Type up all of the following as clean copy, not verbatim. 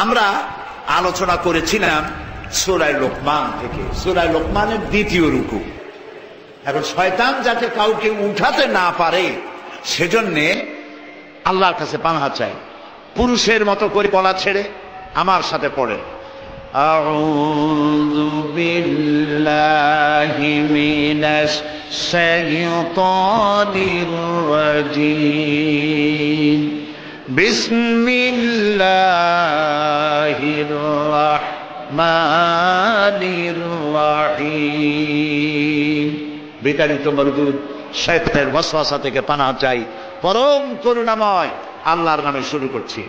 আমরা আলোচনা করেছিলাম সূরা লোকমান থেকে, সূরা লোকমানের দ্বিতীয় রুকু। এখন শয়তান যাতে কাউকে উঠাতে না পারে সেজন্যে আল্লাহর কাছে পানাহ চাই। পুরুষের মতো করে গলা ছেড়ে আমার সাথে পড়ে, আউযু বিল্লাহি মিনাশ শাইতানির রাজীম, বিসমিল্লাহির রাহমানির রাহিম। বিতাড়িত মরদুদ শয়তানের ওয়াসওয়াসা থেকে পানাহ চাই পরম করুণাময় আল্লাহর নামে শুরু করছি।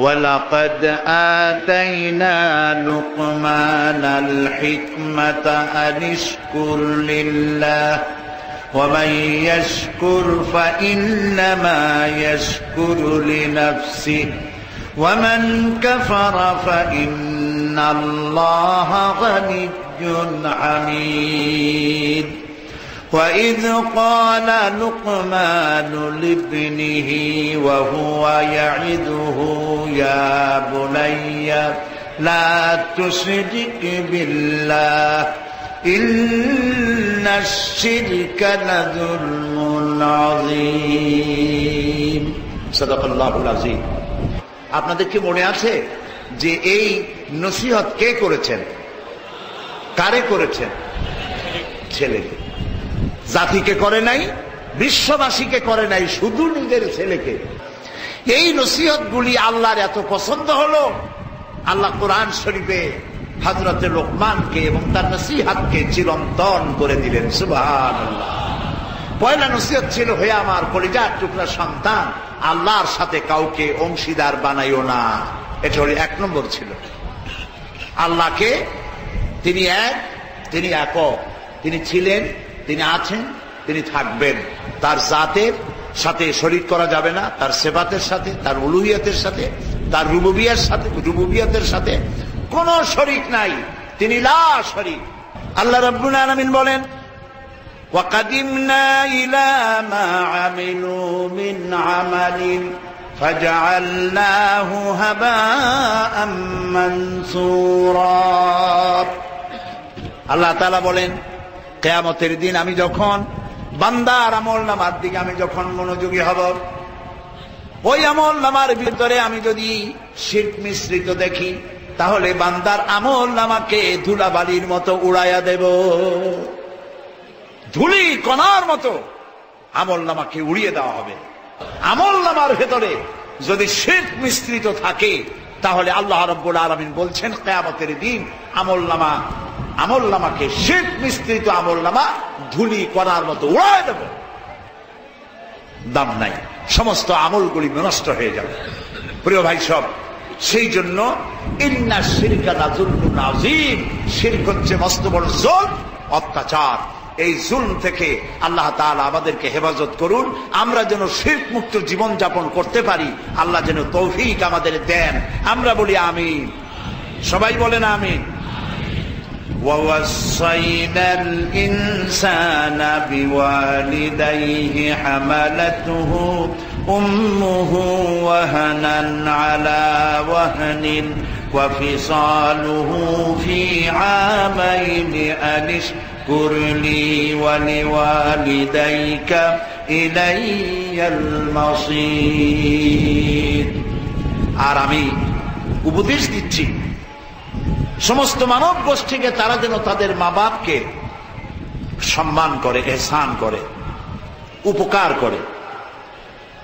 ওয়ালাকাদ আতাইনা লুকমানাল হিকমাতা আনিশকুর লিল্লাহ ওয়া মান ইয়াশকুর ফাইন্নামা ইয়াশকুরু লিনাফসিহি ওয়া মান কাফারা ফাইন্নাল্লাহা গানিয়্যুন হামিদ। وَإِذْ قَالَ لُقْمَانُ لِابْنِهِ وَهُوَ يَعِظُهُ يَا بُنَيَّ لَا تُشْرِكْ بِاللَّهِ إِنَّ الشِّرْكَ لَظُلْمٌ عَظِيمٌ। সাদাকাল্লাহুল আযীম। আপনাদের কি মনে আছে যে এই নসিহত কে করেছেন? কারে করেছেন? ছেলেকে। জাতিকে করে নাই, বিশ্ববাসীকে করে নাই, শুধু নিজের ছেলেকে। এই নসিহতগুলি আল্লাহর এত পছন্দ হলো, আল্লাহ কোরআন শরীফে হযরতে লোকমানকে এবং তার নসিহতকে চিরন্তন করে দিলেন। সুবহানাল্লাহ। পয়লা নসিহত ছিল, হে আমার কলিজার টুকরা সন্তান, আল্লাহর সাথে কাউকে অংশীদার বানাইও না। এটা হলো 1 নম্বর ছিল। আল্লাহকে তিনি এক, তিনি একক, তিনি ছিলেন, তিনি আছেন, তিনি থাকবেন। তার জাতের সাথে শরীক করা যাবে না, তার সিফাতের সাথে, তার উলুহিয়তের সাথে, তার রুবুবিয়তের সাথে কোন শরীক নাই। তিনি লা শরীক। আল্লাহ রাব্বুল আলামিন বলেন, ওয়া কাদিমনা ইলা মা আমিলু মিন আমালিন ফাজআলনাহু হাবাআম মানসুরা। আল্লাহ তাআলা বলেন, কিয়ামতের দিন আমি যখন বান্দার আমলনামার দিকে আমি যখন মনোযোগী হব, ওই আমলনামার ভিতরে আমি যদি শিরক মিশ্রিত দেখি, তাহলে বান্দার আমলনামাকে ধুলাবালির মতো উড়াইয়া দেব। ধুলি কণার মতো আমলনামাকে উড়িয়ে দেওয়া হবে। আমলনামার ভেতরে যদি শিরক মিশ্রিত থাকে, তাহলে আল্লাহ রাব্বুল আলামিন বলছেন কিয়ামতের দিন আমলনামাকে শিরক মিশ্রিত আমলনামা ধুলি কণার মতো উড়ায় দেব। দাম নাই, সমস্ত আমলগুলি নষ্ট হয়ে যাবে। প্রিয় ভাই সব, সেই জন্য ইন্না শিরকা লাযুলমুন আযীম, শিরক হচ্ছে মস্ত বড় জুলম, অত্যাচার। এই জুলম থেকে আল্লাহ তাআলা আমাদেরকে হেফাজত করুন। আমরা যেন শিরক মুক্ত জীবন যাপন করতে পারি, আল্লাহ যেন তৌফিক আমাদের দেন। আমরা বলি আমিন। সবাই বলেন আমিন। وَوَصَّيْنَا الْإِنسَانَ بِوَالِدَيْهِ حَمَلَتْهُ أُمُّهُ وَهَنًا عَلَى وَهْنٍ وَفِصَالُهُ فِي عَامَيْنِ أَنِ اشْكُرْ لِي وَلِوَالِدَيْكَ إِلَيَّ الْمَصِيرُ। আর আমি উপদেশ দিচ্ছি সমস্ত মানব গোষ্ঠীকে, তারা যেন তাদের মা বাপকে সম্মান করে, ইহসান করে, উপকার করে।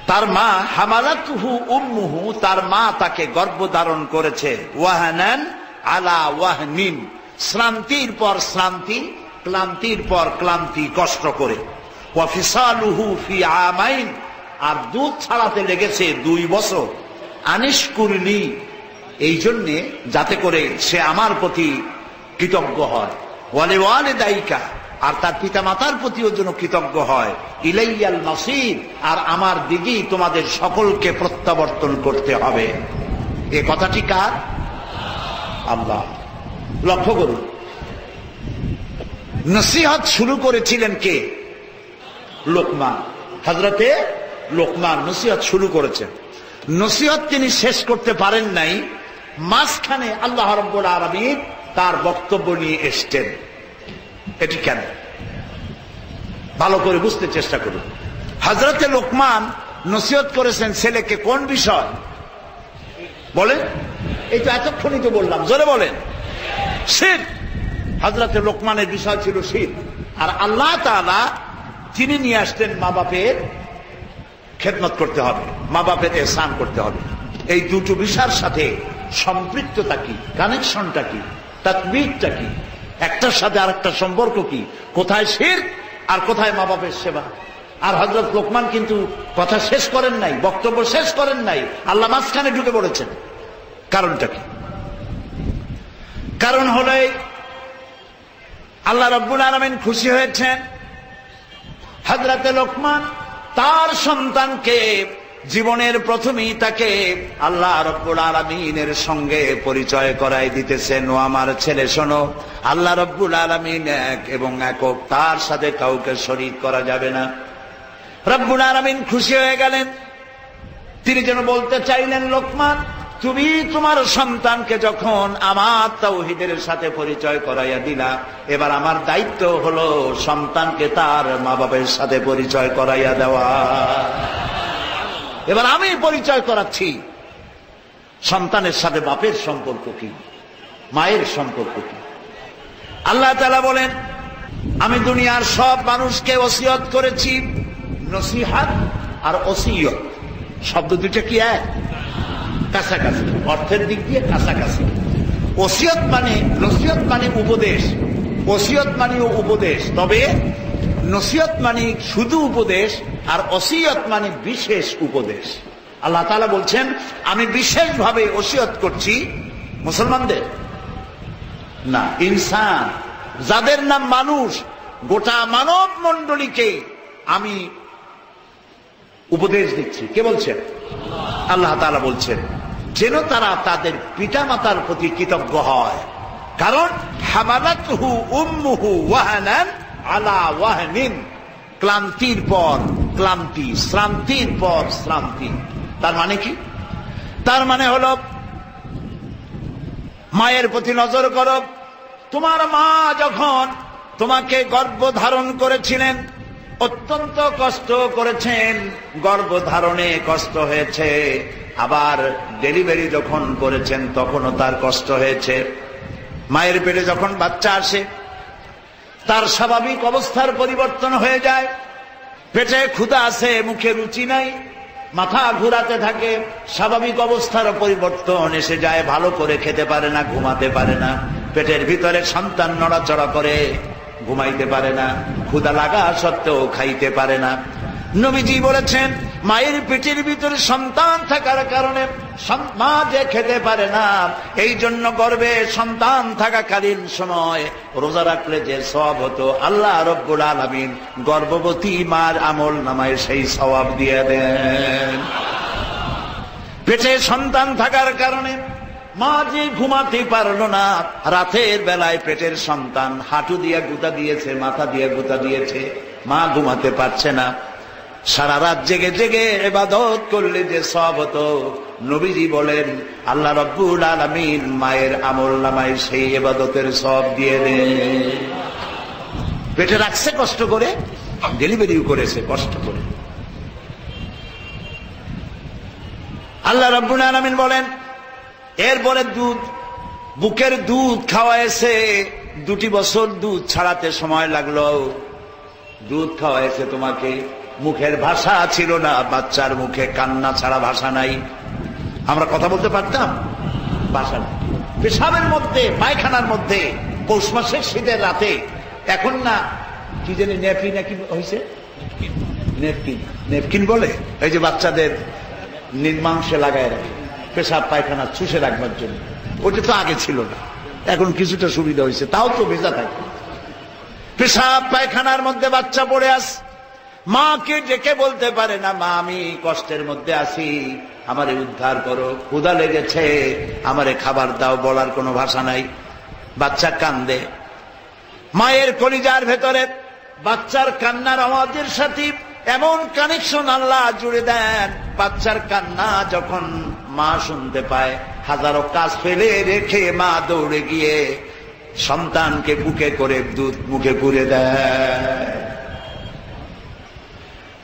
তার মা হামালাতুহু উম্মুহু, তার মা তাকে গর্ভধারণ করেছে, ওয়াহানান আলা ওয়াহনিন, শ্রান্তির পর শ্রান্তি, ক্লান্তির পর ক্লান্তি কষ্ট করে। ওয়া ফিসালুহু ফি আমাইন, আর দুধ ছাড়াতে লেগেছে 2 বছর। আনিশকুরলি, এই জন্যে যাতে করে সে আমার প্রতি কৃতজ্ঞ হয়। ওয়ালিওয়ালিদাইকা, আর তার পিতা মাতার প্রতিও যেন কৃতজ্ঞ হয়। ইলাইয়াল মাসির, আর আমার দিকেই তোমাদের সকলকে প্রত্যাবর্তন করতে হবে। এ কথাটি কার? আল্লাহ। লক্ষ্য করুন, নসিহত শুরু করেছিলেন কে? লোকমান। হযরতে লোকমান নসিহত শুরু করেছেন। নসিহত তিনি শেষ করতে পারেন নাই, মাঝখানে আল্লাহ রাব্বুল আলামিন তার বক্তব্য নিয়ে এসছেন। এটি কেন? ভালো করে বুঝতে চেষ্টা করুন। হযরতে লোকমান নসিহত করেছেন ছেলেকে কোন বিষয় বলেন? এই তো এতক্ষণই তো বললাম, জোরে বলেন। শিরক। হযরতে লোকমানের বিষয় ছিল শিরক। আর আল্লাহ তাআলা তিনি নিয়ে আসতেন মা বাপের খেদমত করতে হবে, মা বাপের ইহসান করতে হবে। এই দুটো বিষয়ের সাথে সম্পৃক্ততা কি, কানেকশনটা কি, তাতবিকটা কি, একটার সাথে আরেকটার সম্পর্ক কি, কোথায় শিরক আর কোথায় মা বাপের সেবা। আর হযরত লোকমান কিন্তু কথা শেষ করেন নাই, বক্তব্য শেষ করেন নাই, আল্লাহ মাঝখানে ঢুকে পড়েছেন। কারণটা কি? কারণ হলো আল্লাহ রাব্বুল আলামিন খুশি হয়েছেন হযরতে লোকমান তার সন্তানকে জীবনের প্রথমেই তাকে আল্লাহ রাব্বুল আলামিনের সঙ্গে পরিচয় করাই দিতেছেন। ও আমার ছেলে শোনো, আল্লাহ রাব্বুল আলামিন এক এবং একক, তার সাথে কাউকে শরীক করা যাবে না। রাব্বুল আলামিন খুশি হয়ে গেলেন। তিনি যেন বলতে চাইলেন, লোকমান তুমি তোমার সন্তানকে যখন আমার তাওহীদের সাথে পরিচয় করাইয়া দিলা, এবার আমার দায়িত্ব হলো সন্তানকে তার মা বাবার সাথে পরিচয় করাইয়া দেওয়া। এবার আমি পরিচয় করাচ্ছি সন্তানের সাথে বাপের সম্পর্ক কি, মায়ের সম্পর্ক কি। আল্লাহ তাআলা বলেন, আমি দুনিয়ার সব মানুষকে ওসিয়ত করেছি। নসিহত আর ওসিয়ত শব্দ দুটো কি এক? কাছাকাছি, অর্থের দিক দিয়ে কাছাকাছি। ওসিয়ত মানে, নসিহত মানে উপদেশ, ওসিয়ত মানেও উপদেশ, তবে নসিহত মানে শুধু উপদেশ আর ওসিয়ত মানে বিশেষ উপদেশ। আল্লাহ তাআলা বলছেন, আমি বিশেষভাবে ওসিয়ত করছি মুসলমানদের না, ইনসান, যাদের নাম মানুষ, গোটা মানব মণ্ডলীকে আমি উপদেশ দিচ্ছি। কে বলছেন? আল্লাহ তাআলা বলছেন, যেন তারা তাদের পিতা মাতার প্রতি কৃতজ্ঞ হয়। কারণ হামালাতহু উম্মুহু ওয়াহানান আলা ওয়াহনিন, ক্লান্তির পর ক্লান্তি, শ্রান্তির পর শ্রান্তি। তার মানে কি? তার মানে হলো মায়ের প্রতি নজর করো। তোমার মা যখন তোমাকে গর্ভধারণ করেছিলেন অত্যন্ত কষ্ট করেছেন, গর্ভধারণে কষ্ট হয়েছে, আবার ডেলিভারি যখন করেছেন তখনও তার কষ্ট হয়েছে। মায়ের পেটে যখন বাচ্চা আসে তার স্বাভাবিক অবস্থার পরিবর্তন হয়ে যায়। পেটে ক্ষুধা আছে, মুখে রুচি নাই, মাথা ঘুরাতে থাকে, স্বাভাবিক অবস্থার পরিবর্তন এসে যায়, ভালো করে খেতে পারে না, ঘুমাতে পারে না, পেটের ভিতরে সন্তান নড়াচড়া করে, ঘুমাইতে পারে না, ক্ষুধা লাগা সত্ত্বেও খাইতে পারে না। নবীজি বলেছেন, মায়ের পেটের ভিতরে সন্তান থাকার কারণে মা যে খেতে পারে না, এই জন্য গর্ভে সন্তান থাকাকালীন সময় রোজা রাখলে যে সওয়াব হতো, আল্লাহ রাব্বুল আলামিন গর্ভবতী মার আমল নামায় সেই সওয়াব দিয়ে দেন। পেটে সন্তান থাকার কারণে মা যে ঘুমাতে পারলো না, রাতের বেলায় পেটের সন্তান হাঁটু দিয়ে গুঁতা দিয়েছে, মাথা দিয়ে গুঁতা দিয়েছে, মা ঘুমাতে পারছে না, সারা রাত জেগে জেগে ইবাদত করলে যে সওয়াব হতো, নবীজি বলেন আল্লাহ রাব্বুল আলামিন মায়ের আমল নামায় সেই ইবাদতের সওয়াব দিয়ে দেন। পেটে রাখছে কষ্ট করে, ডেলিভারিও করেছে কষ্ট করে। আল্লাহ রাব্বুল আলামিন বলেন, এরপরে দুধ, বুকের দুধ খাওয়াইছে, 2 বছর দুধ ছাড়াতে সময় লাগলো। দুধ খাওয়াইছে তোমাকে, মুখের ভাষা ছিল না, বাচ্চার মুখে কান্না ছাড়া ভাষা নাই। আমরা কথা বলতে পারতাম? ভাষা নাই। পেশাবের মধ্যে, পায়খানার মধ্যে, পৌষ মাসের শীতের রাতে, এখন না কি জানি নেপি নাকি হয়েছে, নেপকিন, নেপকিন বলে, এই যে বাচ্চাদের নির্মাংসে লাগায় রাখে পেশাব পায়খানা চুষে রাখবার জন্য, ওটা তো আগে ছিল না, এখন কিছুটা সুবিধা হয়েছে, তাও তো ভেজা থাকে। পেশাব পায়খানার মধ্যে বাচ্চা পড়ে আস, মাকে ডেকে বলতে পারে না, মা আমি কষ্টের মধ্যে আছি, আমারে উদ্ধার করো, ক্ষুধা লেগেছে, আমারে খাবার দাও, বলার কোনো ভাষা নাই। বাচ্চা কান্দে, মায়ের কলিজার ভেতরে বাচ্চার কান্নার আওয়াজের সাথে এমন কানেকশন আল্লাহ জুড়ে দেন, বাচ্চার কান্না যখন মা শুনতে পায়, হাজারো কাজ ফেলে রেখে মা দৌড়ে গিয়ে সন্তানকে বুকে করে দুধ মুখে পুরে দেয়,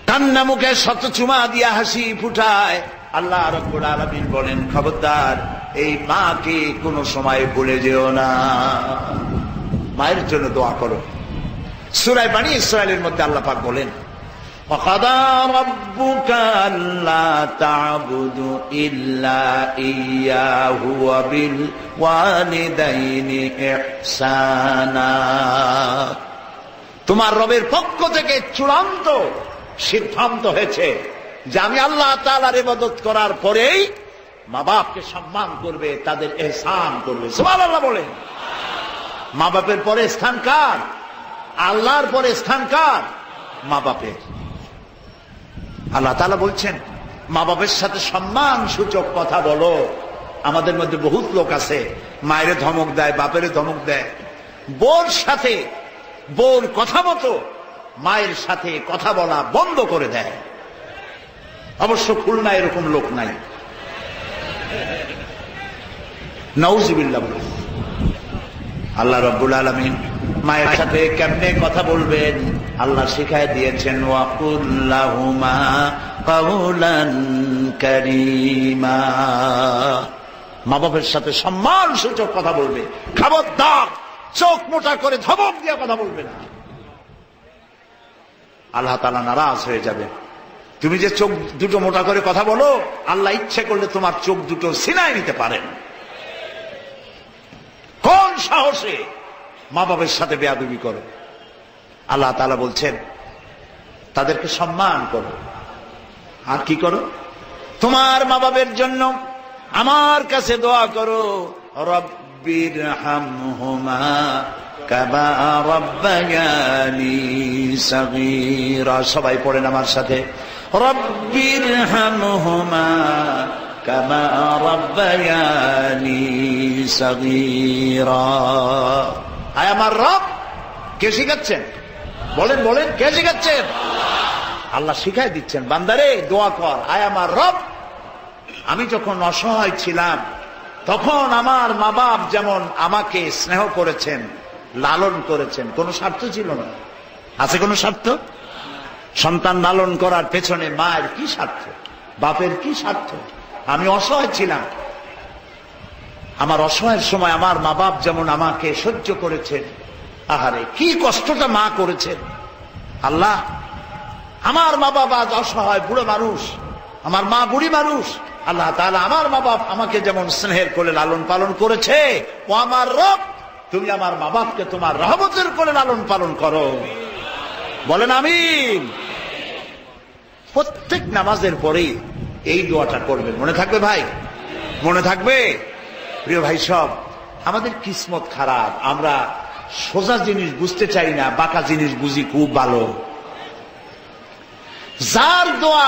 কান্না মুখে শত চুমা দিয়া হাসি ফুটায়। আল্লাহ রাব্বুল আলামিন বলেন, খবরদার এই মাকে কোনো সময় ভুলে যেও না, মায়ের জন্য দোয়া করো। সূরা বনী ইসরাঈলের মধ্যে আল্লাহ পাক বলেন, وَقَضَى رَبُّكَ أَلَّا تَعْبُدُوا إِلَّا إِيَّاهُ وَبِالْوَالِدَيْنِ إِحْسَانًا। তোমার রবের পক্ষ থেকে চূড়ান্ত সিদ্ধান্ত হয়েছে যে আমি আল্লাহ তাআলার ইবাদত করার পরেই মা বাপকে সম্মান করবে, তাদের ইহসান করবে। সুবহানাল্লাহ বলেন। মা বাপের পরে স্থান কার? আল্লাহর পরে স্থান কার? মা বাপের। আল্লাহ তাআলা বলছেন, মা বাপের সাথে সম্মান সূচক কথা বলো। আমাদের মধ্যে বহুত লোক আছে মায়ের ধমক দেয়, বাপের ধমক দেয়। বোর সাথে, বোর কথা মতো মায়ের সাথে কথা বলা বন্ধ করে দেয়। অবশ্য খুলনা এরকম লোক নাই, নাউজুবিল্লাহ। আল্লাহ রাব্বুল আলামিন মায়ের সাথে কেমনে কথা বলবেন আল্লাহ শিখায় দিয়েছেন, ওয়াকুল লাহুমা কাওলান কারীমা। মা বাপের সাথে সম্মান সূচক কথা বলবে। খবরদার চোখ মোটা করে ধমক দিয়ে কথা বলবে না, আল্লাহ তাআলা নারাজ হয়ে যাবে। তুমি যে চোখ দুটো মোটা করে কথা বলো, আল্লাহ ইচ্ছে করলে তোমার চোখ দুটো সিনায় নিতে পারেন। কোন সাহসে মা বাবার সাথে বেয়াদবি করো? আল্লাহ তাআলা বলছেন তাদেরকে সম্মান করো। আর কি করো? তোমার মা বাবার জন্য আমার কাছে দোয়া করো, রব্বিরহামহুমা কামা রাব্বায়ানি সাগীরা। সবাই পড়েন আমার সাথে, রব্বিরহামহুমা কামা রাব্বায়ানি সাগীরা। আয় আমার রব। কে শিখাচ্ছেন? বলেন বলেন, কে শিখাচ্ছেন? আল্লাহ শিখাই দিচ্ছেন, বান্দারে দোয়া কর, আয় আমার রব, আমি যখন অসহায় ছিলাম তখন আমার মা বাপ যেমন আমাকে স্নেহ করেছেন, লালন করেছেন, কোনো স্বার্থ ছিল না। আছে কোনো স্বার্থ? সন্তান লালন করার পেছনে মায়ের কি স্বার্থ, বাপের কি স্বার্থ? আমি অসহায় ছিলাম, আমার অসহায়ের সময় আমার মা বাপ যেমন আমাকে সহ্য করেছেন, আহারে কি কষ্টটা মা করেছেন। আল্লাহ, আমার মা বাপ আজ অসহায়, বুড়ো মানুষ, আমার মা বুড়ি মানুষ। আল্লাহ তাআলা আমার মা বাপ আমাকে যেমন স্নেহের কোলে লালন পালন করেছে, ও আমার রব, তুমি আমার মা বাপকে তোমার রহমতের কোলে লালন পালন করো। বলেন আমিন। প্রত্যেক নামাজের পরেই এই দোয়াটা করবেন, মনে থাকবে ভাই? মনে থাকবে? প্রিয় ভাই সব, আমাদের কিসমত খারাপ, আমরা সোজা জিনিস বুঝতে চাই না, বাঁকা জিনিস বুঝি খুব ভালো। যার দোয়া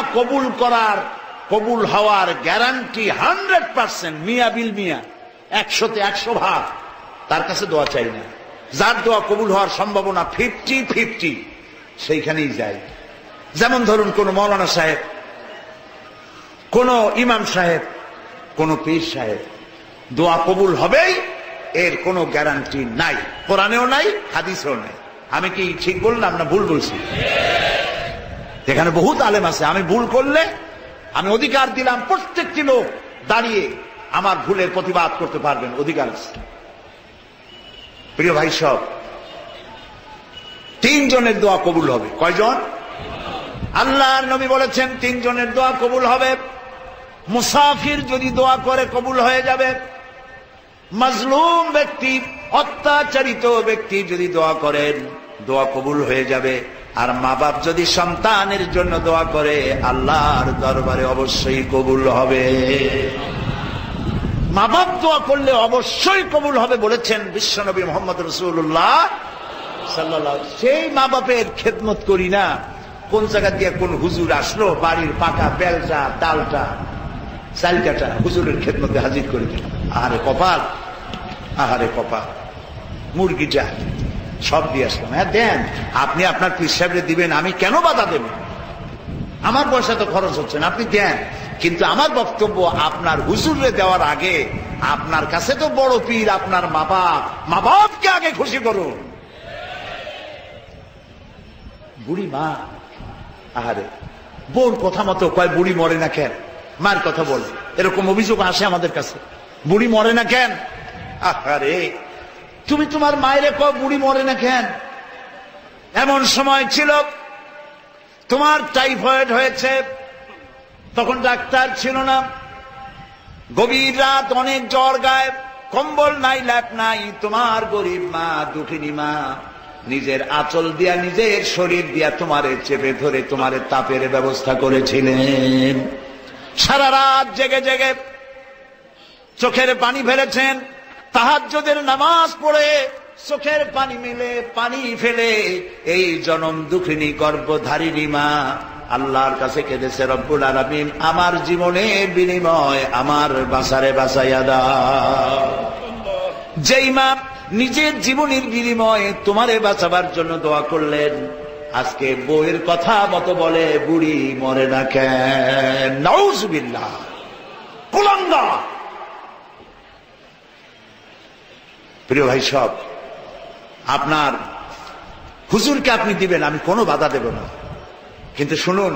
কবুল হওয়ার গ্যারান্টি 100%, মিয়া বিল মিয়া, 100তে 100 ভাগ, তার কাছে দোয়া চাই না। যার দোয়া কবুল হওয়ার সম্ভাবনা 50-50, সেইখানেই যায়। যেমন ধরুন কোন মৌলানা সাহেব, কোন ইমাম সাহেব, কোন পীর সাহেব, দোয়া কবুল হবেই, এর কোনো গ্যারান্টি নাই, কোরআনেও নাই, হাদিসেও নাই। আমি কি ঠিক বললাম না ভুল বলছি? এখানে বহুত আলেম আছে, আমি ভুল করলে আমি অধিকার দিলাম প্রত্যেকটি লোক দাঁড়িয়ে আমার ভুলের প্রতিবাদ করতে পারবেন, অধিকার আছে। প্রিয় ভাই সব, 3 জনের দোয়া কবুল হবে। কয়জন? আল্লাহর নবী বলেছেন 3 জনের দোয়া কবুল হবে। মুসাফির যদি দোয়া করে কবুল হয়ে যাবে। মাজলুম ব্যক্তি, অত্যাচারিত ব্যক্তি যদি দোয়া করেন, দোয়া কবুল হয়ে যাবে। আর মা বাপ যদি সন্তানের জন্য দোয়া করে, আল্লাহর দরবারে অবশ্যই কবুল হবে। মা বাপ দোয়া করলে অবশ্যই কবুল হবে বলেছেন বিশ্বনবী মুহাম্মদ রাসূলুল্লাহ সাল্লাল্লাহু আলাইহি ওয়াসাল্লাম। সেই মা বাপের খেদমত করি না, কোন জায়গা দিয়ে কোন হুজুর আসলো, বাড়ির পাকা বেলটা, ডালটা, চালকাটা হুজুরের খেদমতে হাজির করে দিল। আহারে কপাল, আহারে কপাল, মুরগিটা সব দিয়ে আসলাম। হ্যাঁ দেন, আপনি আপনার পীর সাহেবরে দিবেন, আমি কেন বাধা দেব? আমার পয়সা তো খরচ হচ্ছে না, আপনি দেন। কিন্তু আমার বক্তব্য, আপনার হুজুরে দেওয়ার আগে আপনার কাছে তো বড় পীর আপনার মা বাপ, মা বাপকে আগে খুশি করুন। বুড়ি মা, আহারে, বোর কথা মতো কয় বুড়ি মরে না কেন, মার কথা বলে, এরকম অভিযোগ আসে আমাদের কাছে, বুড়ি মরে না কেন। আহারে, তুমি তোমার মায়ের কয় বুড়ি মরে না কেন। এমন সময় ছিল তোমার টাইফয়েড হয়েছে, তখন ডাক্তার ছিল না, গভীর রাত, অনেক জ্বর গায়ে, কম্বল নাই, ল্যাপ নাই, তোমার গরিব মা, দুঃখিনী মা নিজের আঁচল দিয়া, নিজের শরীর দিয়া তোমারে চেপে ধরে তোমারে তাপের ব্যবস্থা করেছিলেন। সারা রাত জেগে জেগে চোখের পানি ফেলেছেন, তাহাজ্জুদের নামাজ পড়ে চোখের পানি মিলে পানি ফেলে এই জনম দুঃখিনী গর্ভধারিণী মা আল্লাহর কাছে কেঁদেছে, রব্বুল আলামিন আমার জীবনের বিনিময় আমার বাসারে বাঁচাইয়া দাও। যেই মা নিজের জীবনের বিনিময়ে তোমারে বাঁচাবার জন্য দোয়া করলেন, আজকে বউয়ের কথা মতো বলে বুড়ি মরে না কেন। নাউজুবিল্লাহ, কুলাঙ্গা। প্রিয় ভাই সব, আপনার হুজুরকে আপনি দিবেন, আমি কোনো বাধা দেব না, কিন্তু শুনুন,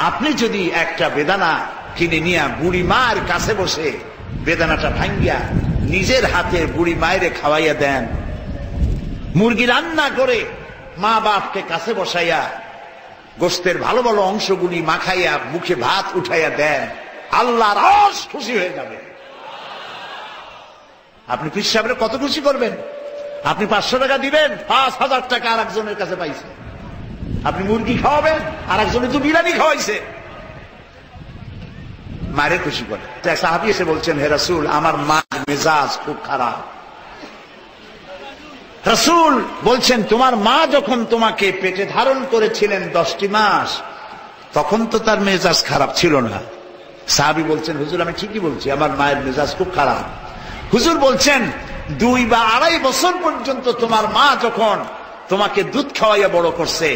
আপনি যদি একটা বেদানা কিনে নিয়ে বুড়ি মার কাছে বসে বেদানাটা ভাঙ্গিয়া নিজের হাতে বুড়ি মায়েরে খাওয়াইয়া দেন, মুরগি রান্না করে মা বাপকে কাছে বসাইয়া গোশতের ভালো ভালো অংশগুলি মাখাইয়া মুখে ভাত উঠাইয়া দেন, আল্লাহর আরশ খুশি হয়ে যাবে। আপনি পীর সাহেবের কত খুশি করবেন? আপনি 500 টাকা দিবেন, 5000 টাকা আর একজনের কাছে পাইছে। আপনি মুরগি খাওয়াবেন, আর একজনে তো বিরিয়ানি খাওয়াইছে, মারে খুশি করে। সাহাবী এসে বলছেন, হে রাসূল, আমার মা মেজাজ খুব খারাপ। রাসূল বলছেন, তোমার মা যখন তোমাকে পেটে ধারণ করেছিলেন 10টি মাস, তখন তো তার মেজাজ খারাপ ছিল না। সাহাবী বলছেন, হুজুর আমি ঠিকই বলছি, আমার মায়ের মেজাজ খুব খারাপ। হুজুর বলছেন, 2 বা 2.5 বছর পর্যন্ত তোমার মা যখন তোমাকে দুধ খাওয়াইয়া বড় করছে,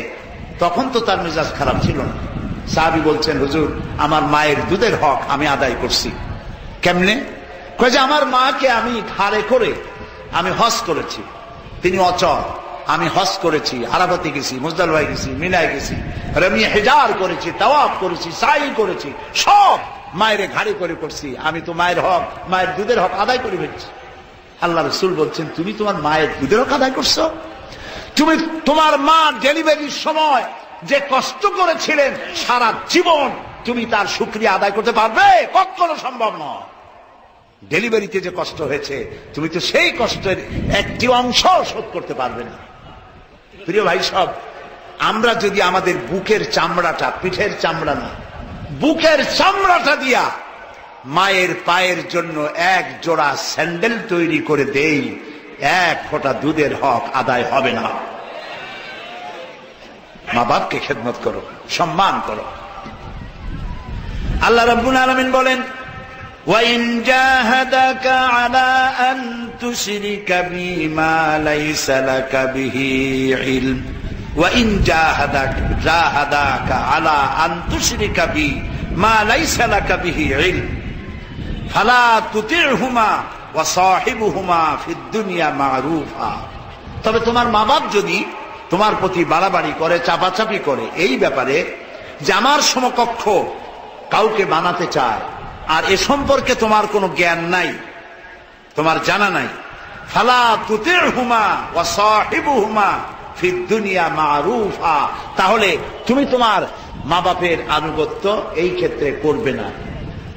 তখন তো তার মেজাজ খারাপ ছিল না। সাহাবী বলছেন, হুজুর আমার মায়ের দুধের হক আমি আদায় করছি। কেমনে? কয় যে আমার মাকে আমি ধারে করে আমি হজ করেছি, তিনি অচল, আমি হজ করেছি, আরাফাতে গেছি, মুজদালিফায় গেছি, মিনায় গেছি, রমি হেজার করেছি, তাওয়াফ করেছি, সাই করেছি, সব মায়ের ঘাড়ে করে করছি। আমি তো মায়ের হক, মায়ের দুধের হক আদায় করে ফেলছি। আল্লাহ রাসূল বলছেন, তুমি তোমার মায়ের দুধের হক আদায় করছো? তুমি তোমার মা ডেলিভারির সময় যে কষ্ট করেছিলেন সারা জীবন, তুমি তার শুকরিয়া আদায় করতে পারবে? কখনো সম্ভব নয়। ডেলিভারিতে যে কষ্ট হয়েছে, তুমি তো সেই কষ্টের একটি অংশ শোধ করতে পারবে না। প্রিয় ভাই সব, আমরা যদি আমাদের বুকের চামড়াটা, পিঠের চামড়া না, বুকের চামড়াটা দিয়া মায়ের পায়ের জন্য 1 জোড়া স্যান্ডেল তৈরি করে দেই, 1 ফোঁটা দুধের হক আদায় হবে না। মা বাপকে খেদমত করো, সম্মান করো। আল্লাহ রাব্বুল আলামিন বলেন, وَإِنْ جَاهَدَاكَ عَلَىٰ أَن تُشْرِكَ بِي مَا لَيْسَ لَكَ بِهِ عِلْمٌ وَإِنْ جَاهَدَاكَ عَلَىٰ أَن تُشْرِكَ بِي مَا لَيْسَ لَكَ بِهِ عِلْمٌ فَلَا تُطِعْهُمَا وَصَاحِبْهُمَا فِي الدُّنْيَا مَعْرُوفًا। তবে তোমার মা বাপ যদি তোমার প্রতি বাড়াবাড়ি করে, চাপাচাপি করে এই ব্যাপারে যে আমার সমকক্ষ কাউকে বানাতে চায়, আর এ সম্পর্কে তোমার কোনো জ্ঞান নাই, তোমার জানা নাই, ফালা তুতি'হুমা ওয়া সাহিবুহুমা ফিদ দুনিয়া মারুফা, তাহলে তুমি তোমার মা বাপের আনুগত্য এই ক্ষেত্রে করবে না।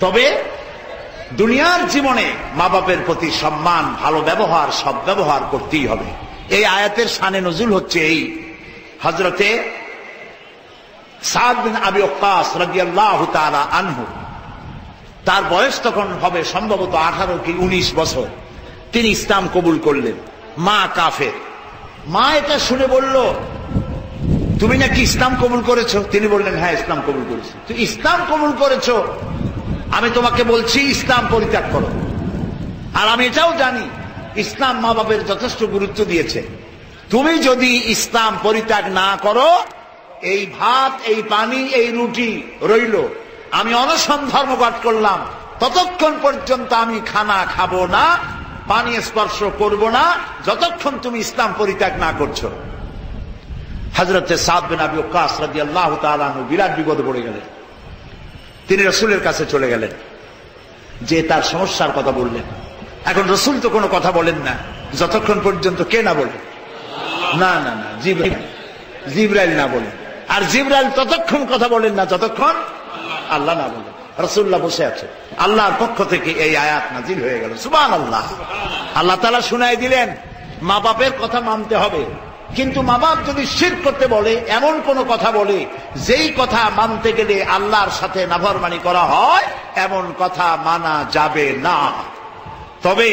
তবে দুনিয়ার জীবনে মা বাপের প্রতি সম্মান, ভালো ব্যবহার, সদ্ব্যবহার করতেই হবে। এই আয়াতের শানে নজুল হচ্ছে এই হযরতে সাদ বিন আবি ওয়াক্কাস রাদিয়াল্লাহু তাআলা আনহু, তার বয়স তখন হবে সম্ভবত 18 কি 19 বছর। তিনি ইসলাম কবুল করলেন। মা কাফের। মা এটা শুনে বলল, তুমি নাকি ইসলাম কবুল করেছো? তিনি বললেন, হ্যাঁ ইসলাম কবুল করেছি। তুই ইসলাম কবুল করেছো, আমি তোমাকে বলছি ইসলাম পরিত্যাগ করো। আর আমি এটাও জানি ইসলাম মা বাপের যথেষ্ট গুরুত্ব দিয়েছে। তুমি যদি ইসলাম পরিত্যাগ না করো, এই ভাত, এই পানি, এই রুটি রইল, আমি অনশন ধর্মঘট করলাম, ততক্ষণ পর্যন্ত আমি খানা খাবো না, পানি স্পর্শ করব না, যতক্ষণ তুমি ইসলাম পরিত্যাগ না করছো। হযরতে সাদ বিন আবি ওয়াক্কাস রাদিয়াল্লাহু তাআলা আনহু বিরাট বিপদে পড়ে গেলেন। তিনি রাসূলের কাছে চলে গেলেন, যে তার সমস্যার কথা বললেন। এখন রাসূল তো কোনো কথা বলেন না যতক্ষণ পর্যন্ত কে না বলে, না না না, জিবরাইল না বলেন। আর জিবরাইল ততক্ষণ কথা বলেন না যতক্ষণ আল্লাহ না বলেন। রাসূলুল্লাহ বসে আছে, আল্লাহর পক্ষ থেকে এই আয়াত নাজিল হয়ে গেল। সুবহানাল্লাহ। আল্লাহ তাআলা শুনাই দিলেন, মা বাপের কথা মানতে হবে, কিন্তু মা বাপ যদি শিরক করতে বলে, এমন কোন কথা বলে যেই কথা মানতে গেলে আল্লাহর সাথে নাফরমানি করা হয়, এমন কথা মানা যাবে না। তবে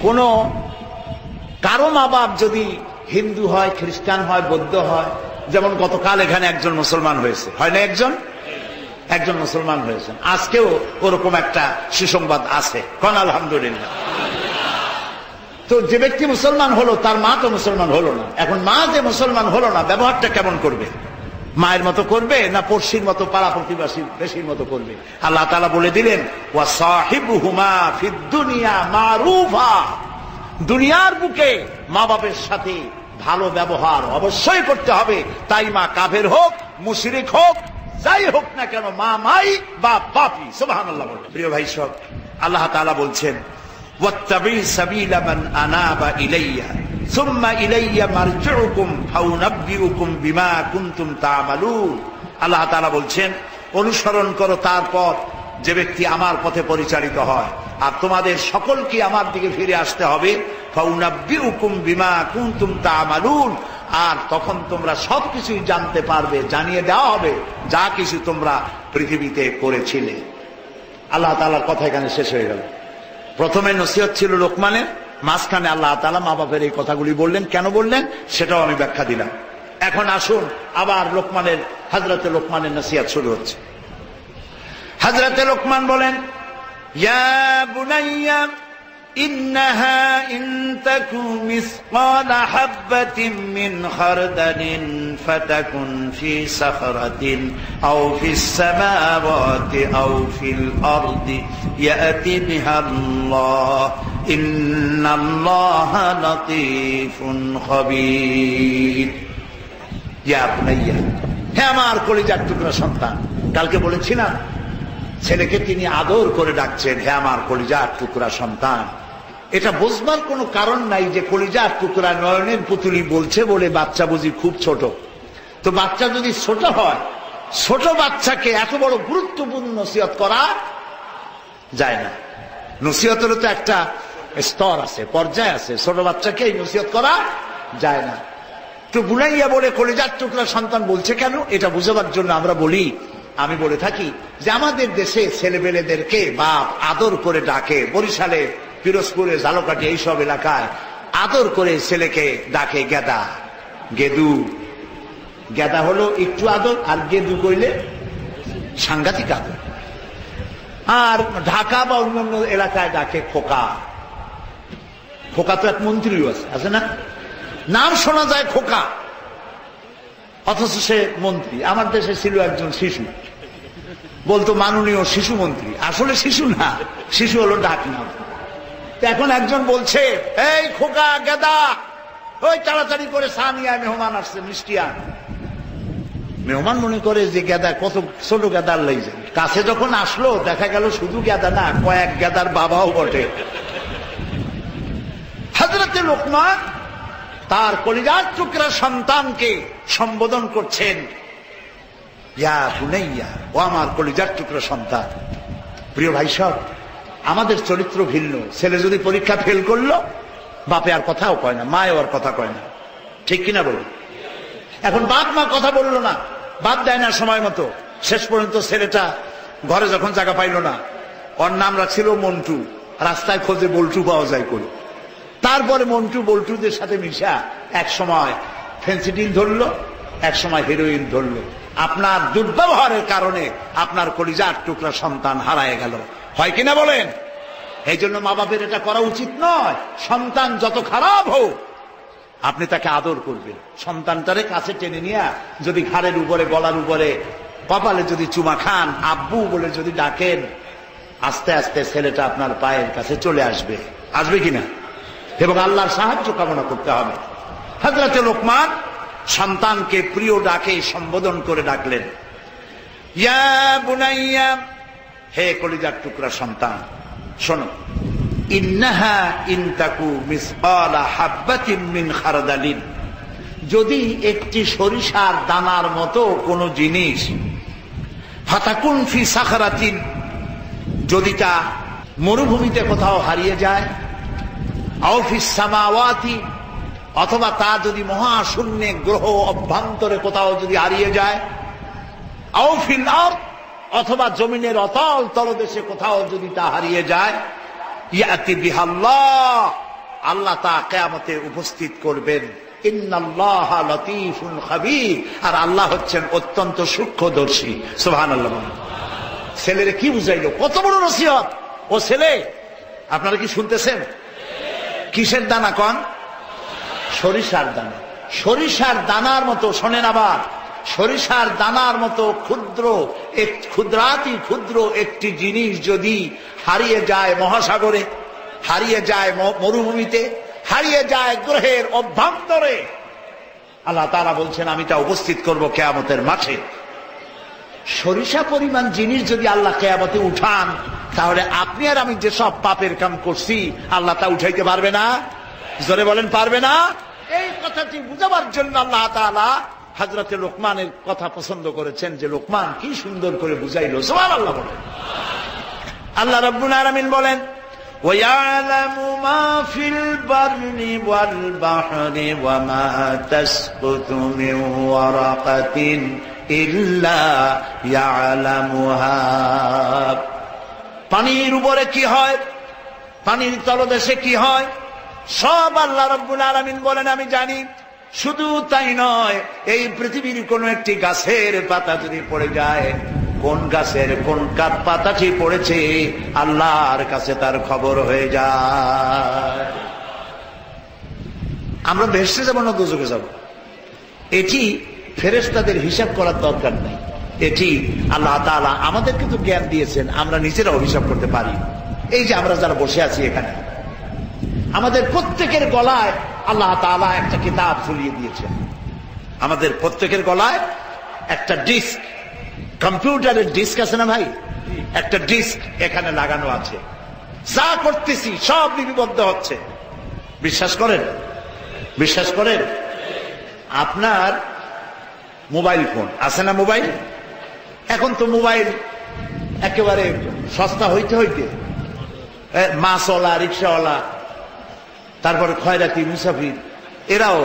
কোন কারো মা বাপ যদি হিন্দু হয়, খ্রিস্টান হয়, বৌদ্ধ হয়, যেমন গতকাল এখানে একজন মুসলমান হয়েছে, হয় না? একজন মুসলমান হয়েছেন, আজকেও ওরকম একটা সুসংবাদ আছে, কোন আলহামদুলিল্লাহ। তো যে ব্যক্তি মুসলমান হলো, তার মা তো মুসলমান হলো না। এখন মা যে মুসলমান হলো না, ব্যবহারটা কেমন করবে? মায়ের মতো করবে না পড়শির মতো, পাড়া প্রতিবেশী বেশির মতো করবে? আল্লাহ তাআলা বলে দিলেন, ওয়া সাহিবুহুমা ফিদ দুনিয়া মারুফা, দুনিয়ার বুকে মা বাপের সাথে ভালো ব্যবহার অবশ্যই করতে হবে, তাই মা কাফের হোক, মুশরিক হোক, যাই হোক না কেন, মা মাই বা বাপি। সুবহানাল্লাহ। প্রিয় ভাই সব, আল্লাহ তাআলা বলছেন, ওয়াত্তাবি সাবিলা মান আনাবা ইলাইয়া সুম্মা ইলাইয়া মারজিউকুম ফাউনাব্বিউকুম বিমা কুনতুম তা'মালুন। আল্লাহ তাআলা বলছেন, অনুসরণ করো তার পথ, যে ব্যক্তি আমার পথে পরিচালিত হয়, আর তোমাদের সকলকে আমার দিকে ফিরে আসতে হবে। ফাউনাব্বিউকুম বিমা কুনতুম তা'মালুন, আর তখন তোমরা সবকিছুই জানতে পারবে, জানিয়ে দেওয়া হবে যা কিছু তোমরা পৃথিবীতে করেছিলে। আল্লাহ তাআলার কথা এখানে শেষ হয়ে গেল। প্রথমে নসিহত ছিল লোকমানের, মাঝখানে আল্লাহ তাআলা মা বাপের এই কথাগুলি বললেন। কেন বললেন সেটাও আমি ব্যাখ্যা দিলাম। এখন আসুন, আবার হযরতে লোকমানের নসিহত শুরু হচ্ছে। হযরতে লোকমান বলেন, ইয়া বুনাইয়া ইন্নাহা ইন তাকু মিসকালা হাববাতিন মিন খারদালিন ফাতাকুন ফি সাখরাতিন আও ফিস সামাওয়াতি আও ফিল আরদি ইয়াতি বিহাল্লাহ ইন্নাল্লাহা লাতীফুন খাবীর। ইয়া বুনাইয়া, হে আমার কলিজার টুকরা সন্তান। কালকে বলেছিলাম, ছেলেকে তিনি আদর করে ডাকছেন, হে আমার কলিজার টুকরা সন্তান। এটা বুঝবার কোনো কারণ নাই যে কলিজার টুকরা নয়নের পুতুলি বলছে বলে বাচ্চা বুঝি খুব ছোট। তো বাচ্চা যদি ছোট হয়, ছোট বাচ্চাকে এত বড় গুরুত্বপূর্ণ নসিহত করা যায় না। নসিহতের তো একটা স্তর আছে, পর্যায় আছে, ছোট বাচ্চাকে এই নসিহত করা যায় না। তো বুনাইয়া বলে কলিজার টুকরা সন্তান বলছে কেন, এটা বুঝাবার জন্য আমি বলে থাকি যে আমাদের দেশে ছেলেবেলেদেরকে বাপ আদর করে ডাকে। বরিশালে, পিরোজপুরে, ঝালকাঠি এইসব এলাকায় আদর করে ছেলেকে ডাকে গেদা, গেদু। গেদা হলো একটু আদর, আর গেদু কইলে সাংঘাতিক আদর। আর ঢাকা বা অন্যান্য এলাকায় ডাকে খোকা। খোকা তো এক মন্ত্রীও আছে না? নাম শোনা যায় খোকা, অথচ সে মন্ত্রী। আমার দেশে ছিল একজন শিশু, বলতো মাননীয় শিশু মন্ত্রী। আসলে শিশু না, শিশু হলো ডাক নাম। এখন একজন বলছে, এই খোকা, গেদা, ওই তাড়াতাড়ি করে চা নিয়ে আয়, মেহমান আসছে, মিষ্টি আন। মেহমান মনে করে যে গেদা কত ছোট গেদার লাইছে। কাছে যখন আসলো দেখা গেল শুধু গেদা না, কয়েক গেদার বাবাও বটে। হযরতে লোকমান তার কলিজার টুকরা সন্তানকে সম্বোধন করছেন, ইয়া বুনাইয়া, ও আমার কলিজার টুকরা সন্তান। প্রিয় ভাই সব, আমাদের চরিত্র ভিন্ন। ছেলে যদি পরীক্ষা ফেল করলো, বাপে আর কথাও কয় না, মায়েও আর কথা কয় না, ঠিক কিনা বলুন? এখন বাপ মা কথা বললো না, বাদ দেয় না সময় মতো। শেষ পর্যন্ত ছেলেটা ঘরে যখন জায়গা পাইল না, ওর নাম রাখছিল মন্টু। রাস্তায় খোঁজে বল্টু পাওয়া যায় করে। তারপরে মন্টু বল্টুদের সাথে মিশা এক সময় ফেন্সিডিল ধরলো, এক সময় হেরোইন ধরলো। আপনার দুর্ব্যবহারের কারণে আপনার কলিজার টুকরা সন্তান হারায় গেল, হয় কিনা বলেন? এই জন্য মা বাপের এটা করা উচিত নয়। সন্তান যত খারাপ হোক, আপনি তাকে আদর করবেন। সন্তানটারে কাছে টেনে নিয়ে যদি ঘাড়ের উপরে, গলার উপরে, কপালে যদি চুমা খান, আব্বু বলে যদি ডাকেন, আস্তে আস্তে ছেলেটা আপনার পায়ের কাছে চলে আসবে। আসবে কিনা? এবং আল্লাহর সাহায্য কামনা করতে হবে। হযরত লোকমান সন্তানকে প্রিয় ডাকে সম্বোধন করে ডাকলেন, ইয়া বুনাইয়া, হে কলিজার টুকরা সন্তান, শোনো, ইন্নাহা ইনতাকু মিসকালা হাব্বাতিন মিন খারদালিন, যদি একটি সরিষার দানার মতো কোন জিনিস, ফাতাকুন ফি সাখরাতিন, যদি তা মরুভূমিতে কোথাও হারিয়ে যায়, আও ফিস সামাওয়াতি, অথবা তা যদি মহাশূন্যে গ্রহ অভ্যন্তরে কোথাও যদি হারিয়ে যায়, আও ফিল আরদ, অথবা জমিনের অতল তলদেশে কোথাও যদি তা হারিয়ে যায়, ইয়াতি বিহাল্লাহ, আল্লাহ তা কিয়ামতে উপস্থিত করবেন। ইন্নাল্লাহা লতীফুন খাবীর, আর আল্লাহ হচ্ছেন অত্যন্ত সূক্ষ্মদর্শী। সুবহানাল্লাহ। ছেলেরে কি বুঝাইলো? কত বড় নসিহত! ও ছেলে, আপনারা কি শুনতেছেন? কিসের দানা কন? সরিষার দানা। সরিষার দানার মতো, শোনেন আবার, সরিষার দানার মতো ক্ষুদ্র, ক্ষুদ্রাতি ক্ষুদ্র একটি জিনিস যদি হারিয়ে যায় মহাসাগরে, হারিয়ে যায় মরুভূমিতে, হারিয়ে যায় গ্রহের অভ্যন্তরে, আল্লাহ তাআলা বলছেন আমি তা উপস্থিত করব কিয়ামতের মাঠে। সরিষা পরিমাণ জিনিস যদি আল্লাহ কিয়ামতে উঠান, তাহলে আপনি আর আমি যে সব পাপের কাম করছি আল্লাহ তা উঠাইতে পারবে না? জোরে বলেন, পারবে না? এই কথাটি বুঝাবার জন্য আল্লাহ তাআলা হযরতে লোকমানের কথা পছন্দ করেছেন, যে লোকমান কি সুন্দর করে বুঝাইলো। সুবহানাল্লাহ বলেন। আল্লাহ রাব্বুল আলামিন বলেন, ওয়ায়ালামু মা ফিল বাররি ওয়াল বাহরি ওয়া মা তাসকুতু মিন ওয়ারাকাতিন ইল্লা ইয়ালামুহা। পানির উপরে কি হয়, পানির তলদেশে কি হয়, সব আল্লাহ রাব্বুল আলামিন বলেন আমি জানি। শুধু তাই নয়, এই পৃথিবীর কোন একটি গাছের পাতা যদি পড়ে যায়, কোন গাছের কোন কাঠ পাতাটি পড়েছে আল্লাহর কাছে তার খবর হয়ে যায়। আমরা বেহেশতে যাব না দোজখে যাব, এটি ফেরেশতাদের হিসাব করার দরকার নেই। এটি আল্লাহ তাআলা আমাদের কিন্তু জ্ঞান দিয়েছেন, আমরা নিজেরাও হিসাব করতে পারি। এই যে আমরা যারা বসে আছি এখানে, আমাদের প্রত্যেকের গলায় আল্লাহ তাআলা একটা কিতাব ঝুলিয়ে দিয়েছেন। আমাদের প্রত্যেকের গলায় একটা ডিস্ক, কম্পিউটারের ডিস্ক আছে না ভাই, একটা ডিস্ক এখানে লাগানো আছে। যা করতেছি সব লিপিবদ্ধ হচ্ছে। বিশ্বাস করেন? বিশ্বাস করেন? আপনার মোবাইল ফোন আছে না? মোবাইল, এখন তো মোবাইল একেবারে সস্তা হইতে হইতে মাছওয়ালা, রিক্সাওয়ালা, তারপরে খয়রাতি, মুসাফির, এরাও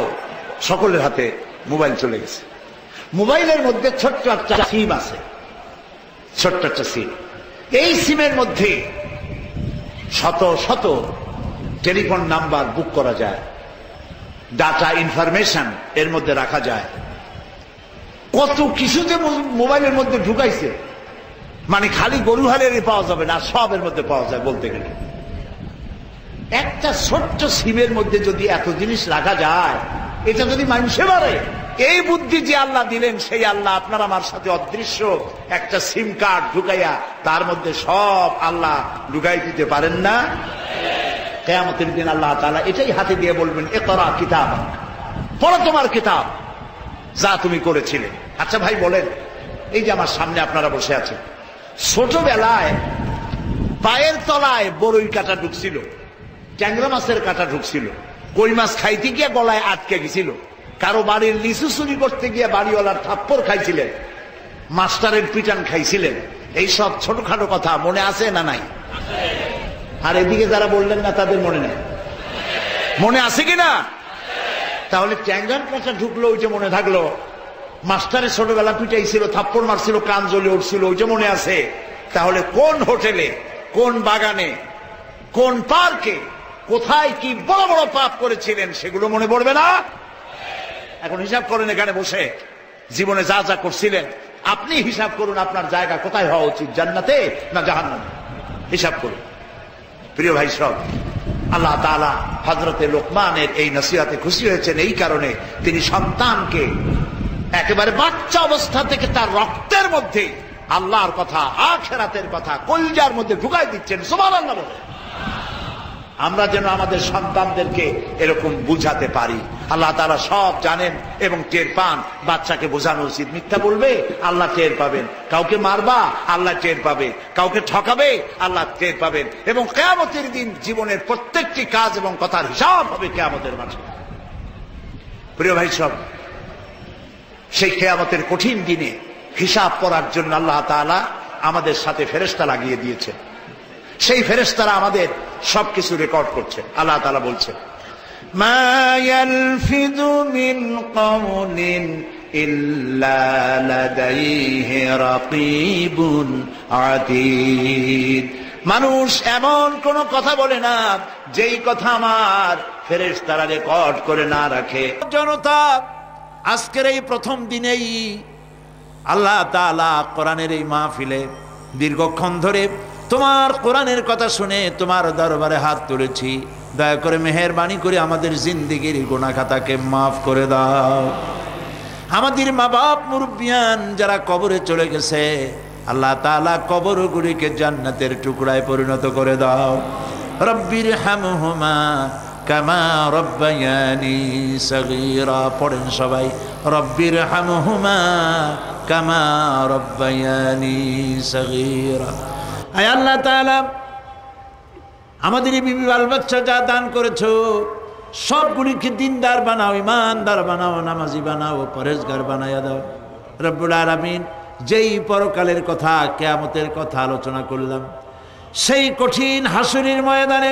সকলের হাতে মোবাইল চলে গেছে। মোবাইলের মধ্যে ছোট্ট একটা সিম আছে, ছোট্ট একটা সিম। এই সিমের মধ্যে শত শত টেলিফোন নাম্বার বুক করা যায়, ডাটা ইনফরমেশন এর মধ্যে রাখা যায়। কত কিছু যে মোবাইলের মধ্যে ঢুকাইছে, মানে খালি গরু হালের পাওয়া যাবে না, সবের মধ্যে পাওয়া যায় বলতে গেলে। একটা ছোট্ট সিমের মধ্যে যদি এত জিনিস রাখা যায়, এটা যদি মানুষে পারে, এই বুদ্ধি যে আল্লাহ দিলেন, সেই আল্লাহ আপনার আমার সাথে অদৃশ্য একটা সিম কার্ড ঢুকাইয়া তার মধ্যে সব আল্লাহ ঢুকাই দিতে পারেন না? কিয়ামতের দিন আল্লাহ তাআলা এটাই হাতে দিয়ে বলবেন, ইকরা কিতাবাক, পড়ো তোমার কিতাব, যা তুমি করেছিলে। আচ্ছা ভাই বলেন, এই যে আমার সামনে আপনারা বসে আছেন, ছোটবেলায় পায়ের তলায় বড়ই কাটা ঢুকছিল, ট্যাংরা মাছের কাটা ঢুকছিল, কই মাছ খাইতে গিয়ে গলায় আটকে গেছিল, কারো বাড়ির লিচু চুরি করতে গিয়ে বাড়িওয়ালার থাপ্পড় খাইছিলেন, মাস্টারের পিটান খাইছিলেন। এই সব ছোটখাটো কথা মনে আছে না নাই? আর এদিকে যারা বললেন না তাদের মনে নেই, মনে আছে কিনা? তাহলে ট্যাংরার কাটা ঢুকলো, ওইটা মনে থাকলো। মাস্টারের ছোটবেলা পিটাইছিল, থাপ্পড় মারছিল, কান জ্বলে উঠছিল, ওইটা মনে আছে। তাহলে কোন হোটেলে, কোন বাগানে, কোন পার্কে, কোথায় কি বড় বড় পাপ করেছিলেন সেগুলো মনে পড়বে না? এখন হিসাব করেন এখানে বসে, জীবনে যা যা করছিলেন আপনি হিসাব করুন, আপনার জায়গা কোথায় হওয়া উচিত, জান্নাতে না জাহান্নামে? হিসাব করুন। প্রিয় ভাই সব, আল্লাহ তাআলা হযরতে লোকমানের এই নসিহতে খুশি হয়েছেন এই কারণে তিনি সন্তানকে একেবারে বাচ্চা অবস্থা থেকে তার রক্তের মধ্যে আল্লাহর কথা, আখিরাতের কথা কলিজার মধ্যে ঢুকাই দিচ্ছেন। সুবহানাল্লাহ বলে আমরা যেন আমাদের সন্তানদেরকে এরকম বুঝাতে পারি। আল্লাহ তাআলা সব জানেন এবং টের পান। বাচ্চাকে বোঝানো উচিত, মিথ্যা বলবে আল্লাহ টের পাবেন, কাউকে মারবা আল্লাহ টের পাবে, কাউকে ঠকাবে আল্লাহ টের পাবেন, এবং কিয়ামতের দিন জীবনের প্রত্যেকটি কাজ এবং কথার হিসাব হবে কিয়ামতের মাঠে। প্রিয় ভাই সব, সেই কিয়ামতের কঠিন দিনে হিসাব করার জন্য আল্লাহ তাআলা আমাদের সাথে ফেরেশতা লাগিয়ে দিয়েছে। সেই ফেরেশতারা আমাদের সবকিছু রেকর্ড করছে। আল্লাহ তাআলা বলছেন, মা ইয়ালফিযু মিন কাওলিন ইল্লা লাদাইহি রাকীবুন আতীদ। মানুষ এমন কোন কথা বলে না যেই কথা আমার ফেরেশতারা রেকর্ড করে না রাখে। জনতা, আজকের এই প্রথম দিনেই আল্লাহ তাআলা কোরআনের এই মাহফিলে দীর্ঘক্ষণ ধরে তোমার কোরআনের কথা শুনে তোমার দরবারে হাত তুলেছি। দয়া করে মেহেরবানি করে আমাদের জিন্দেগির গুনাহ খাতাকে মাফ করে দাও। আমাদের মা বাপ মুরব্বিয়ান যারা কবরে চলে গেছে, আল্লাহ তাআলা কবরগুলিকে জান্নাতের টুকরায় পরিণত করে দাও। রব্বির হামহুমা কামা রব্বায়ানি সগীরা। পড়েন সবাই, রব্বির হামহুমা কামা রব্বায়ানি সগীরা। আয় আল্লাহ তাআলা, আমাদের এই বিবি বাল বাচ্চা যা দান করেছো সবগুলিকে দিনদার বানাও, ইমানদার বানাও, নামাজি বানাও, পরেজগার বানাইয়া দাও। রব্বুল আলামিন, যেই পরকালের কথা, কিয়ামতের কথা আলোচনা করলাম, সেই কঠিন হাসরের ময়দানে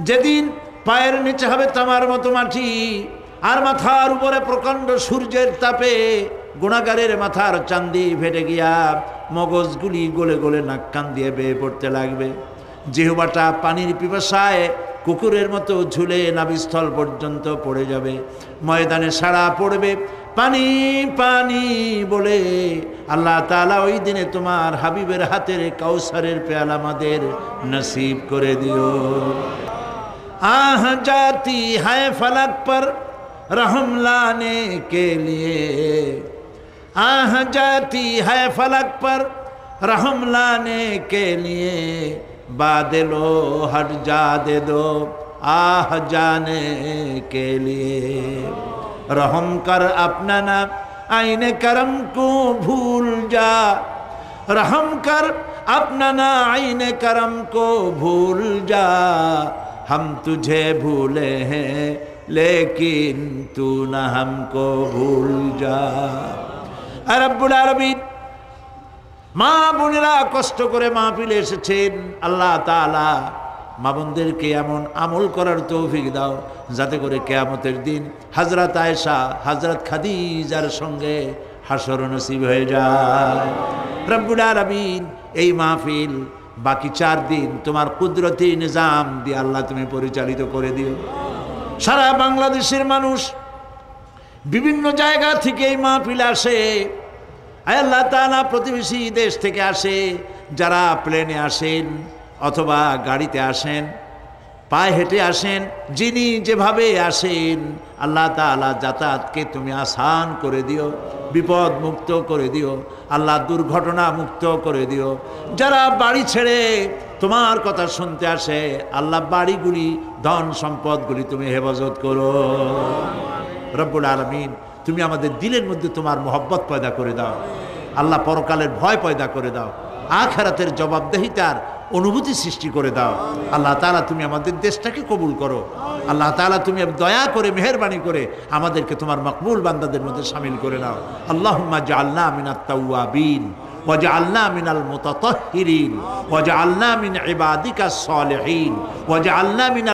যেদিন পায়ের নিচে হবে তামার মতো মাটি, আর মাথার উপরে প্রকাণ্ড সূর্যের তাপে গুনাহগারের মাথার চান্দি ফেটে গিয়া মগজগুলি গলে গলে নাক কান দিয়ে বেয়ে পড়তে লাগবে। জিহ্বাটা পানির পিপাসায় কুকুরের মতো ঝুলে নাভিস্থল পর্যন্ত পড়ে যাবে। ময়দানে সাড়া পড়বে পানি পানি বলে। আল্লাহ তাআলা ওই দিনে তোমার হাবিবের হাতের কাউসারের পেয়ালা আমাদের নসিব করে দিও। আহ जाती है फलक पर रहम लाने के लिए, आह जाती है फलक पर रहम लाने के लिए, बादलो हट जा दे दो आह जाने के लिए। रहम कर अपना ना आईने करम को भूल जा, रहम कर अपना ना आईने करम को भूल जा। हम तुझे भूले हैं लेकिन तू न हमको भूल जा। রব্বুল আলামিন, মা বোনেরা কষ্ট করে মাহফিলে এসেছেন, আল্লাহ তাআলা মা বোনদেরকে এমন আমল করার তৌফিক দাও যাতে করে কিয়ামতের দিন হযরত আয়েশা, হযরত খাদিজার সঙ্গে হাসর নসিব হয়ে যায়। রব্বুল আলামিন, এই মাহফিল বাকি 4 দিন তোমার কুদরতি নিজাম দিয়ে আল্লাহ তুমি পরিচালিত করে দিও। সারা বাংলাদেশের মানুষ বিভিন্ন জায়গা থেকে এই মাহফিল আসে। আল্লাহ তাআলা প্রতিবেশী দেশ থেকে আসে, যারা প্লেনে আসেন অথবা গাড়িতে আসেন, পায়ে হেঁটে আসেন, যিনি যেভাবে আসেন, আল্লাহ তাআলা যাতায়াতকে তুমি আসান করে দিও, বিপদ মুক্ত করে দিও, আল্লাহ দুর্ঘটনা মুক্ত করে দিও। যারা বাড়ি ছেড়ে তোমার কথা শুনতে আসে, আল্লাহ বাড়িগুলি, ধন সম্পদগুলি তুমি হেফাজত করো। রব্বুল আলামিন, তুমি আমাদের দিলের মধ্যে তোমার মহব্বত পয়দা করে দাও। আল্লাহ পরকালের ভয় পয়দা করে দাও, আখিরাতের জবাবদেহিতার অনুভূতি সৃষ্টি করে দাও। আল্লাহ তাআলা, তুমি আমাদের দেশটাকে কবুল করো। আল্লাহ তাআলা, তুমি দয়া করে মেহেরবানি করে আমাদেরকে তোমার মকবুল বান্দাদের মধ্যে শামিল করে নাও। আল্লাহুম্মা জাআলনা মিনাত তাওয়াবিন ওয়াজআলনা মিনাল মুতাতাহহিরিন ওয়াজআলনা মিন ইবাদিকাস সালিহিন ওয়াজআলনা মিন